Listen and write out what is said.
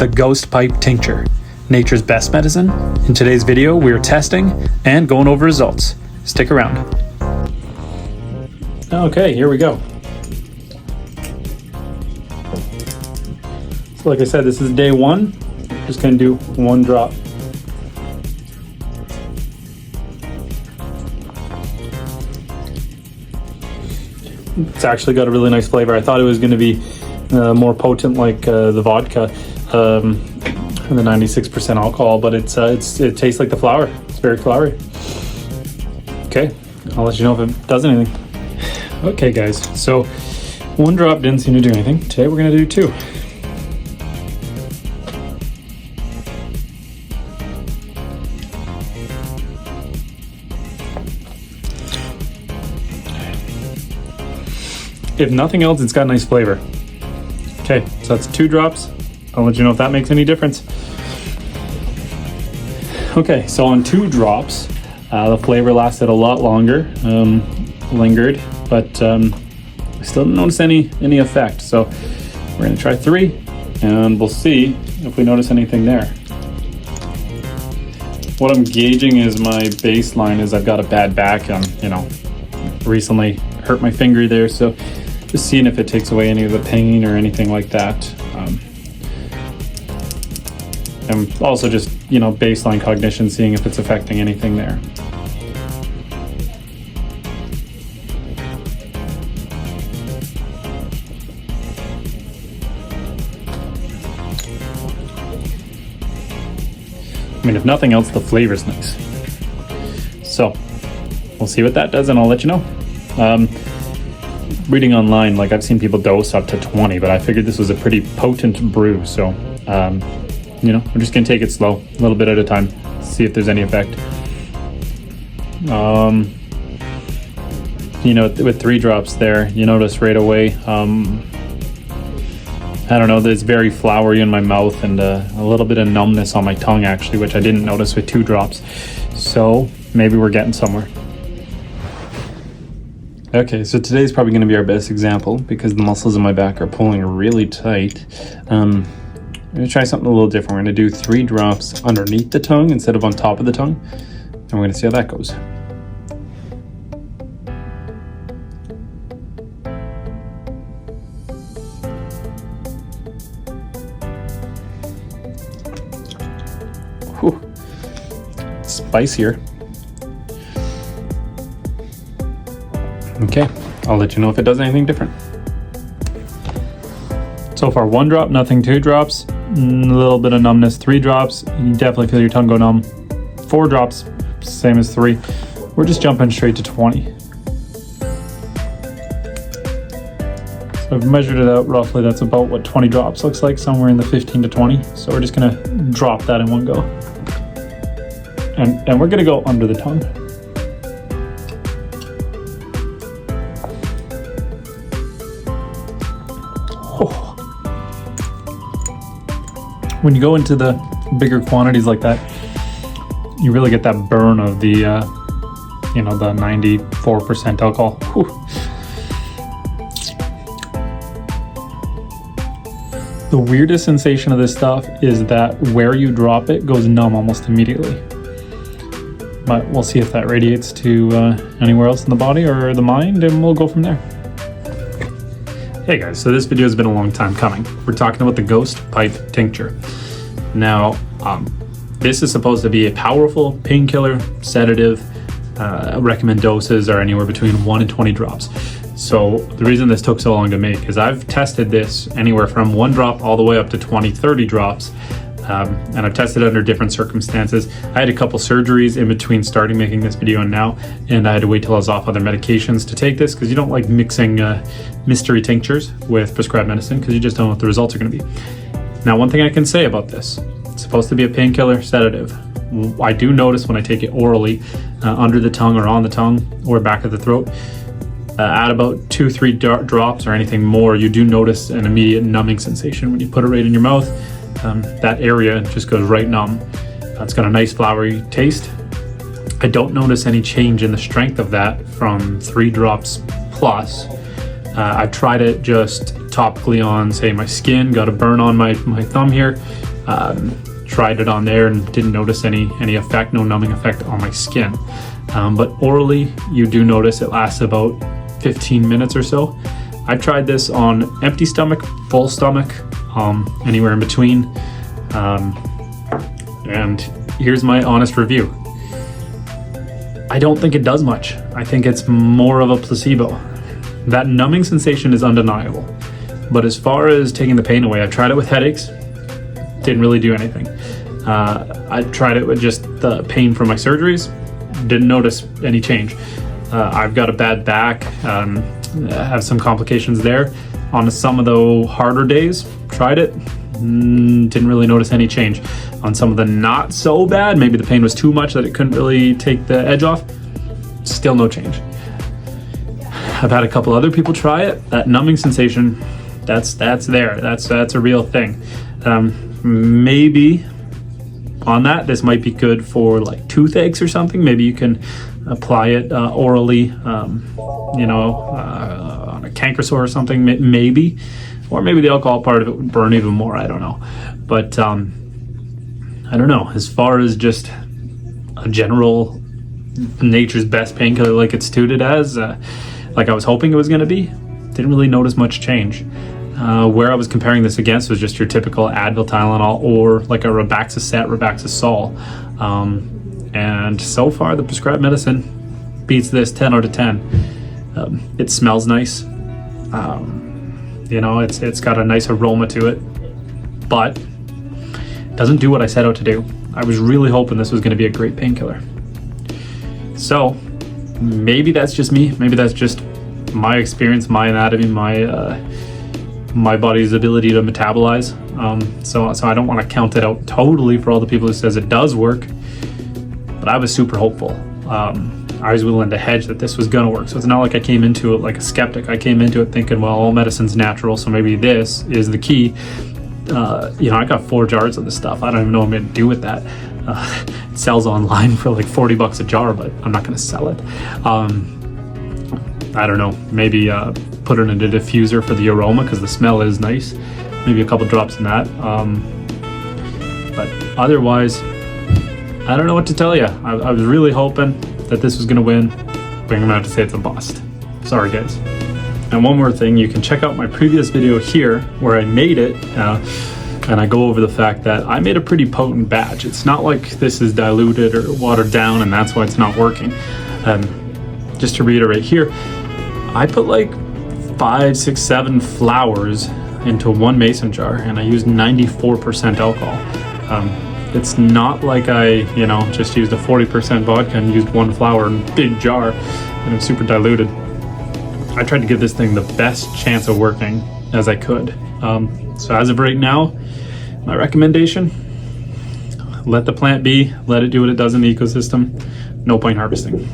the Ghost Pipe Tincture, nature's best medicine. In today's video, we are testing and going over results. Stick around. Okay, here we go. So like I said, this is day one. Just gonna do one drop. It's actually got a really nice flavor. I thought it was going to be more potent like the vodka and the 96% alcohol, but it tastes like the flower. It's very flowery. Okay, I'll let you know if it does anything. Okay guys, so one drop didn't seem to do anything. Today we're going to do two. If nothing else, it's got a nice flavor. Okay, so that's two drops. I'll let you know if that makes any difference. Okay, so on two drops, the flavor lasted a lot longer, lingered, but I still didn't notice any effect. So we're gonna try three, and we'll see if we notice anything there. What I'm gauging is my baseline is I've got a bad back. Recently hurt my finger there, so just seeing if it takes away any of the pain or anything like that. And also just, baseline cognition, seeing if it's affecting anything there. I mean, if nothing else, the flavor's nice. So we'll see what that does, and I'll let you know. Reading online, like I've seen people dose up to 20, but I figured this was a pretty potent brew. So, we're just gonna take it slow, a little bit at a time, see if there's any effect. With three drops there, you notice right away, I don't know, there's very flowery in my mouth and a little bit of numbness on my tongue actually, which I didn't notice with two drops. So maybe we're getting somewhere. Okay, so today's probably going to be our best example because the muscles in my back are pulling really tight. I'm going to try something a little different. We're going to do three drops underneath the tongue instead of on top of the tongue. And we're going to see how that goes. Whew. Spicier. Okay, I'll let you know if it does anything different. So far, one drop, nothing. Two drops, a little bit of numbness. Three drops, you definitely feel your tongue go numb. Four drops, same as three. We're just jumping straight to 20. So I've measured it out roughly. That's about what 20 drops looks like, somewhere in the 15 to 20. So we're just gonna drop that in one go. And we're gonna go under the tongue. When you go into the bigger quantities like that, you really get that burn of the, the 94% alcohol. Whew. The weirdest sensation of this stuff is that where you drop it goes numb almost immediately. But we'll see if that radiates to anywhere else in the body or the mind, and we'll go from there. Hey guys, so this video has been a long time coming. We're talking about the Ghost Pipe Tincture. Now, this is supposed to be a powerful painkiller, sedative. Recommend doses are anywhere between 1 and 20 drops. So the reason this took so long to make is I've tested this anywhere from 1 drop all the way up to 20, 30 drops. And I've tested it under different circumstances. I had a couple surgeries in between starting making this video and now, and I had to wait till I was off other medications to take this because you don't like mixing mystery tinctures with prescribed medicine because you just don't know what the results are going to be. Now, one thing I can say about this, it's supposed to be a painkiller sedative. I do notice when I take it orally, under the tongue or on the tongue or back of the throat, at about 2-3 drops or anything more, you do notice an immediate numbing sensation when you put it right in your mouth. That area just goes right numb. It's got a nice flowery taste. I don't notice any change in the strength of that from 3 drops plus. I've tried it just topically on, say, my skin, got a burn on my thumb here. Tried it on there and didn't notice any effect, no numbing effect on my skin. But orally, you do notice it lasts about 15 minutes or so. I tried this on empty stomach, full stomach, anywhere in between. And here's my honest review. I don't think it does much. I think it's more of a placebo. That numbing sensation is undeniable. But as far as taking the pain away, I've tried it with headaches. Didn't really do anything. I tried it with just the pain from my surgeries. Didn't notice any change. I've got a bad back, have some complications there. On some of the harder days, tried it, didn't really notice any change. On some of the not so bad, maybe the pain was too much that it couldn't really take the edge off, still no change. I've had a couple other people try it. That numbing sensation, that's there. That's a real thing. Maybe on that, this might be good for like toothaches or something. Maybe you can apply it orally, on a canker sore or something, maybe. Or maybe the alcohol part of it would burn even more, I don't know. But I don't know, as far as just a general nature's best painkiller like it's touted as, like I was hoping it was gonna be, didn't really notice much change. Where I was comparing this against was just your typical Advil, Tylenol, or like a Robaxacet, Robaxasol. And so far, the prescribed medicine beats this 10 out of 10. It smells nice. It's got a nice aroma to it, but it doesn't do what I set out to do. I was really hoping this was going to be a great painkiller. So maybe that's just me. Maybe that's just my experience, my anatomy, my body's ability to metabolize. So I don't want to count it out totally for all the people who says it does work, but I was super hopeful. I was willing to hedge that this was gonna work. So it's not like I came into it like a skeptic. I came into it thinking, well, all medicine's natural, so maybe this is the key. I got 4 jars of this stuff. I don't even know what I'm gonna do with that. It sells online for like $40 a jar, but I'm not gonna sell it. I don't know, maybe put it in a diffuser for the aroma because the smell is nice. Maybe a couple drops in that. But otherwise, I don't know what to tell you. I was really hoping that this was gonna win, but I'm gonna have to say it's a bust. Sorry guys. And one more thing, you can check out my previous video here where I made it, and I go over the fact that I made a pretty potent batch. It's not like this is diluted or watered down and that's why it's not working. Just to reiterate here, I put like 5, 6, 7 flowers into 1 mason jar and I used 94% alcohol. It's not like I, just used a 40% vodka and used 1 flower in a big jar and it's super diluted. I tried to give this thing the best chance of working as I could. So as of right now, my recommendation, let the plant be, let it do what it does in the ecosystem. No point harvesting.